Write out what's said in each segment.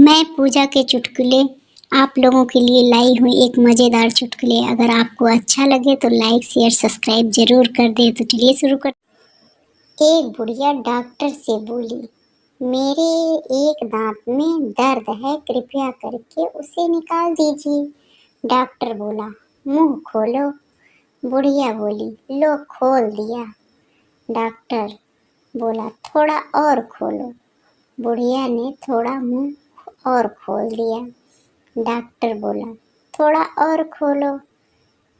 मैं पूजा के चुटकुले आप लोगों के लिए लाई हूँ एक मज़ेदार चुटकुले। अगर आपको अच्छा लगे तो लाइक शेयर सब्सक्राइब जरूर कर दें। तो चलिए शुरू कर। एक बुढ़िया डॉक्टर से बोली, मेरे एक दांत में दर्द है, कृपया करके उसे निकाल दीजिए। डॉक्टर बोला, मुंह खोलो। बुढ़िया बोली, लो खोल दिया। डॉक्टर बोला, थोड़ा और खोलो। बुढ़िया ने थोड़ा मुंह और खोल दिया। डॉक्टर बोला, थोड़ा और खोलो।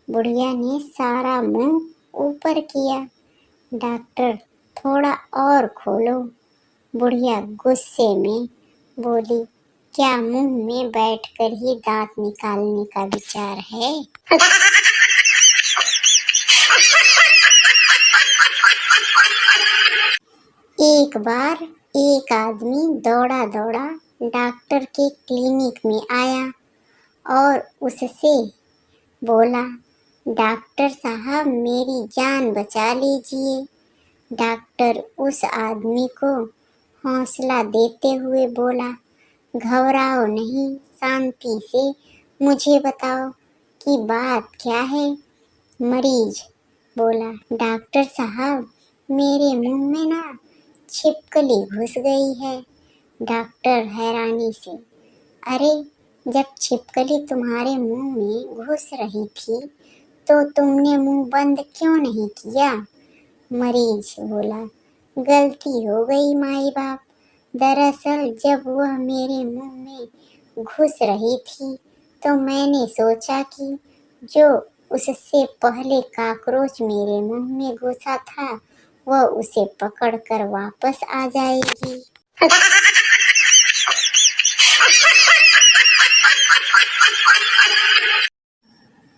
बुढ़िया ने सारा मुंह ऊपर किया। डॉक्टर, थोड़ा और खोलो। बुढ़िया गुस्से में बोली, क्या मुंह में बैठकर ही दांत निकालने का विचार है? एक बार एक आदमी दौड़ा दौड़ा डॉक्टर के क्लिनिक में आया और उससे बोला, डॉक्टर साहब मेरी जान बचा लीजिए। डॉक्टर उस आदमी को हौसला देते हुए बोला, घबराओ नहीं, शांति से मुझे बताओ कि बात क्या है। मरीज बोला, डॉक्टर साहब मेरे मुंह में ना छिपकली घुस गई है। डॉक्टर हैरानी से, अरे जब छिपकली तुम्हारे मुंह में घुस रही थी तो तुमने मुंह बंद क्यों नहीं किया? मरीज बोला, गलती हो गई माई बाप। दरअसल जब वह मेरे मुंह में घुस रही थी तो मैंने सोचा कि जो उससे पहले कॉकरोच मेरे मुंह में घुसा था वह उसे पकड़कर वापस आ जाएगी।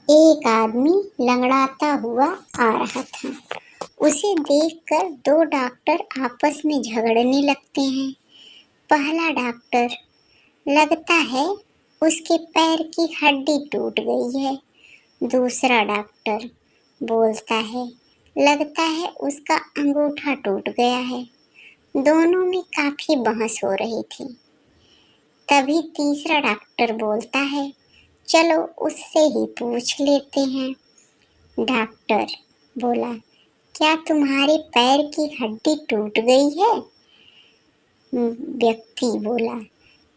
एक आदमी लंगड़ाता हुआ आ रहा था। उसे देखकर दो डॉक्टर आपस में झगड़ने लगते हैं। पहला डॉक्टर, लगता है उसके पैर की हड्डी टूट गई है। दूसरा डॉक्टर बोलता है, लगता है उसका अंगूठा टूट गया है। दोनों में काफी बहस हो रही थी। तभी तीसरा डॉक्टर बोलता है, चलो उससे ही पूछ लेते हैं। डॉक्टर बोला, क्या तुम्हारे पैर की हड्डी टूट गई है? व्यक्ति बोला,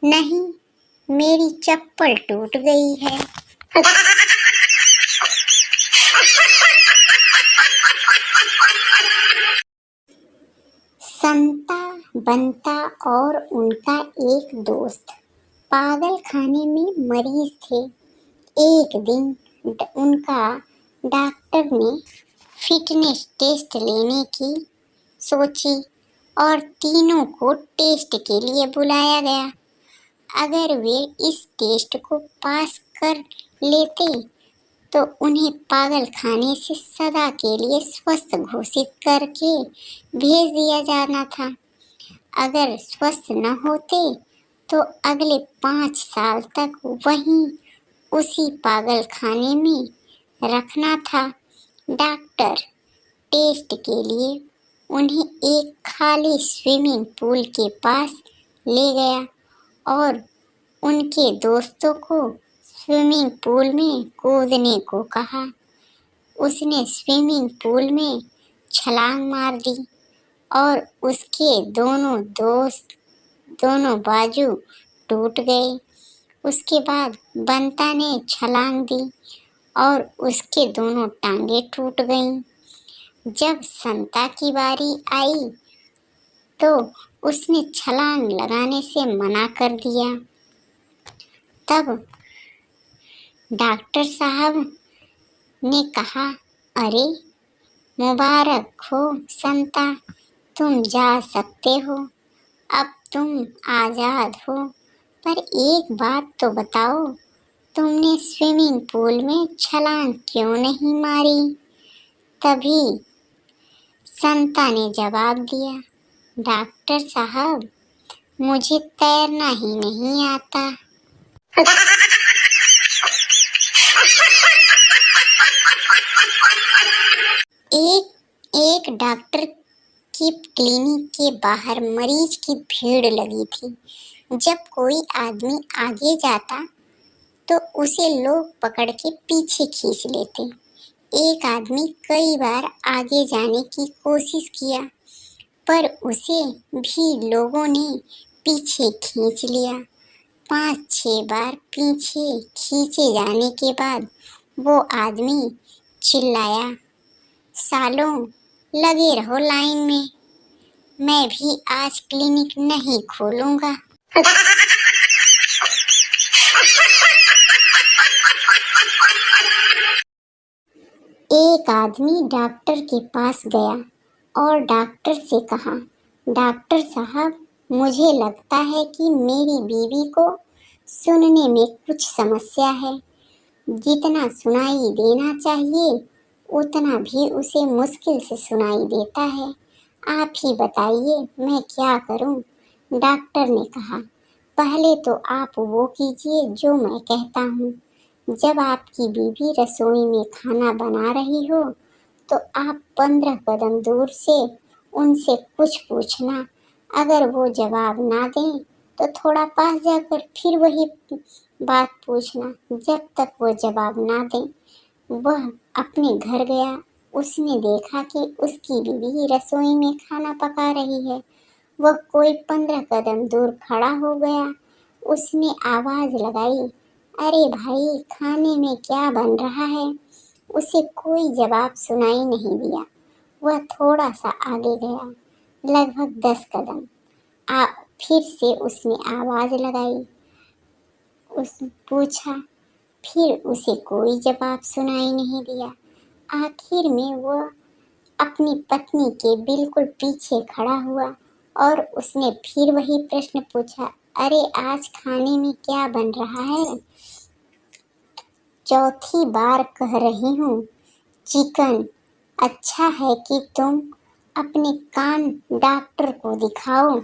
नहीं, मेरी चप्पल टूट गई है। संता बंता और उनका एक दोस्त पागल खाने में मरीज थे। एक दिन उनका डॉक्टर ने फिटनेस टेस्ट लेने की सोची और तीनों को टेस्ट के लिए बुलाया गया। अगर वे इस टेस्ट को पास कर लेते तो उन्हें पागल खाने से सदा के लिए स्वस्थ घोषित करके भेज दिया जाना था। अगर स्वस्थ न होते तो अगले 5 साल तक वहीं उसी पागल खाने में रखना था। डॉक्टर टेस्ट के लिए उन्हें एक खाली स्विमिंग पूल के पास ले गया और उनके दोस्तों को स्विमिंग पूल में कूदने को कहा। उसने स्विमिंग पूल में छलांग मार दी और उसके दोनों बाजू टूट गए। उसके बाद बंता ने छलांग दी और उसके दोनों टांगे टूट गईं। जब संता की बारी आई तो उसने छलांग लगाने से मना कर दिया। तब डॉक्टर साहब ने कहा, अरे मुबारक हो संता, तुम जा सकते हो, अब तुम आज़ाद हो। पर एक बात तो बताओ, तुमने स्विमिंग पूल में छलांग क्यों नहीं मारी? तभी संता ने जवाब दिया, डॉक्टर साहब मुझे तैरना ही नहीं आता। एक डॉक्टर की क्लिनिक के बाहर मरीज की भीड़ लगी थी। जब कोई आदमी आगे जाता तो उसे लोग पकड़ के पीछे खींच लेते। एक आदमी कई बार आगे जाने की कोशिश किया, पर उसे भी लोगों ने पीछे खींच लिया। 5-6 बार पीछे खींचे जाने के बाद वो आदमी चिल्लाया, सालों, लगे रहो लाइन में, मैं भी आज क्लिनिक नहीं खोलूंगा। एक आदमी डॉक्टर के पास गया और डॉक्टर से कहा, डॉक्टर साहब, मुझे लगता है कि मेरी बीवी को सुनने में कुछ समस्या है। जितना सुनाई देना चाहिए उतना भी उसे मुश्किल से सुनाई देता है। आप ही बताइए मैं क्या करूं? डॉक्टर ने कहा, पहले तो आप वो कीजिए जो मैं कहता हूँ। जब आपकी बीवी रसोई में खाना बना रही हो तो आप 15 कदम दूर से उनसे कुछ पूछना। अगर वो जवाब ना दें तो थोड़ा पास जाकर फिर वही बात पूछना। जब तक वो जवाब ना दें। वह अपने घर गया। उसने देखा कि उसकी बीवी रसोई में खाना पका रही है। वह कोई 15 कदम दूर खड़ा हो गया। उसने आवाज लगाई, अरे भाई, खाने में क्या बन रहा है? उसे कोई जवाब सुनाई नहीं दिया। वह थोड़ा सा आगे गया, लगभग 10 कदम। आ फिर से उसने आवाज लगाई, उस पूछा, फिर उसे कोई जवाब सुनाई नहीं दिया। आखिर में वह अपनी पत्नी के बिल्कुल पीछे खड़ा हुआ और उसने फिर वही प्रश्न पूछा, अरे आज खाने में क्या बन रहा है? चौथी बार कह रही हूँ, चिकन। अच्छा है कि तुम अपने कान डॉक्टर को दिखाओ।